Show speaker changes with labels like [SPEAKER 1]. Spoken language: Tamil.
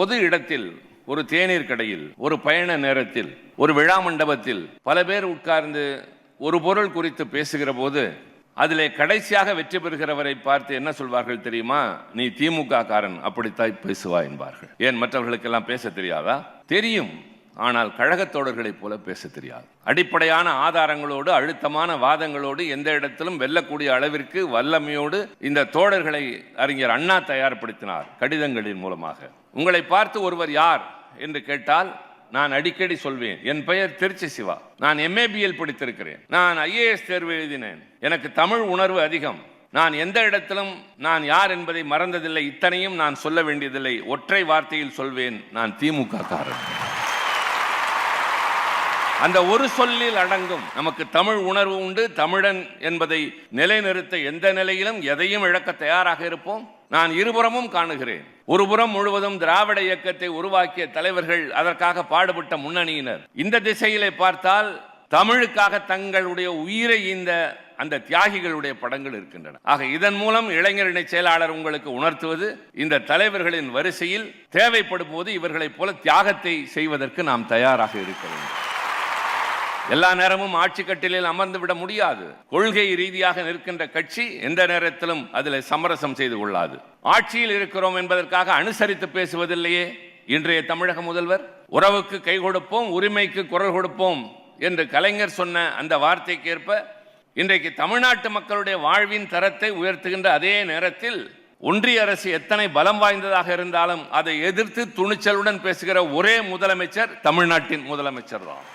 [SPEAKER 1] பொது இடத்தில், ஒரு தேநீர் கடையில், ஒரு பயண நேரத்தில், ஒரு விழா மண்டபத்தில் பல பேர் உட்கார்ந்து ஒரு பொருள் குறித்து பேசுகிற போது அதிலே கடைசியாக வெற்றி பெறுகிறவரை பார்த்து என்ன சொல்வார்கள் தெரியுமா? நீ திமுக காரன், அப்படித்தான் பேசுவா என்பார்கள். ஏன் மற்றவர்களுக்கெல்லாம் பேச தெரியாதா? தெரியும், ஆனால் கழகத் தோழர்களைப் போல பேச தெரியாது. அடிப்படையான ஆதாரங்களோடு, அழுத்தமான வாதங்களோடு, எந்த இடத்திலும் வெல்லக்கூடிய அளவிற்கு வல்லமையோடு இந்த தோழர்களை அறிஞர் அண்ணா தயார்படுத்தினார் கடிதங்களின் மூலமாக. உங்களை பார்த்து ஒருவர் யார் என்று கேட்டால் நான் அடிக்கடி சொல்வேன், என் பெயர் திருச்சி சிவா, நான் MABL படித்திருக்கிறேன், நான் IAS தேர்வு எழுதினேன், எனக்கு தமிழ் உணர்வு அதிகம், நான் எந்த இடத்திலும் நான் யார் என்பதை மறந்ததில்லை, இத்தனையும் நான் சொல்ல வேண்டியதில்லை, ஒற்றை வார்த்தையில் சொல்வேன், நான் திமுக காரன். அந்த ஒரு சொல்லில் அடங்கும். நமக்கு தமிழ் உணர்வு உண்டு, தமிழன் என்பதை நிலைநிறுத்த எந்த நிலையிலும் எதையும் இழக்க தயாராக இருப்போம். நான் இருபுறமும் காணுகிறேன். ஒரு புறம் முழுவதும் திராவிட இயக்கத்தை உருவாக்கிய தலைவர்கள், அதற்காக பாடுபட்ட முன்னணியினர். இந்த திசையிலே பார்த்தால் தமிழுக்காக தங்களுடைய உயிரை ஈந்த அந்த தியாகிகளுடைய படங்கள் இருக்கின்றன. ஆக இதன் மூலம் இளைஞரணி செயலாளர் உங்களுக்கு உணர்த்துவது, இந்த தலைவர்களின் வரிசையில் தேவைப்படும் போது இவர்களைப் போல தியாகத்தை செய்வதற்கு நாம் தயாராக இருக்க வேண்டும். எல்லா நேரமும் ஆட்சி கட்டிலில் அமர்ந்து விட முடியாது. கொள்கை ரீதியாக நிற்கின்ற கட்சி எந்த நேரத்திலும் அதில் சமரசம் செய்து கொள்ளாது. ஆட்சியில் இருக்கிறோம் என்பதற்காக அனுசரித்து பேசுவதில்லையே இன்றைய தமிழக முதல்வர். உறவுக்கு கை கொடுப்போம், உரிமைக்கு குரல் கொடுப்போம் என்று கலைஞர் சொன்ன அந்த வார்த்தைக்கு ஏற்ப இன்றைக்கு தமிழ்நாட்டு மக்களுடைய வாழ்வின் தரத்தை உயர்த்துகின்ற அதே நேரத்தில் ஒன்றிய அரசு எத்தனை பலம் வாய்ந்ததாக இருந்தாலும் அதை எதிர்த்து துணிச்சலுடன் பேசுகிற ஒரே முதலமைச்சர் தமிழ்நாட்டின் முதலமைச்சர் தான்.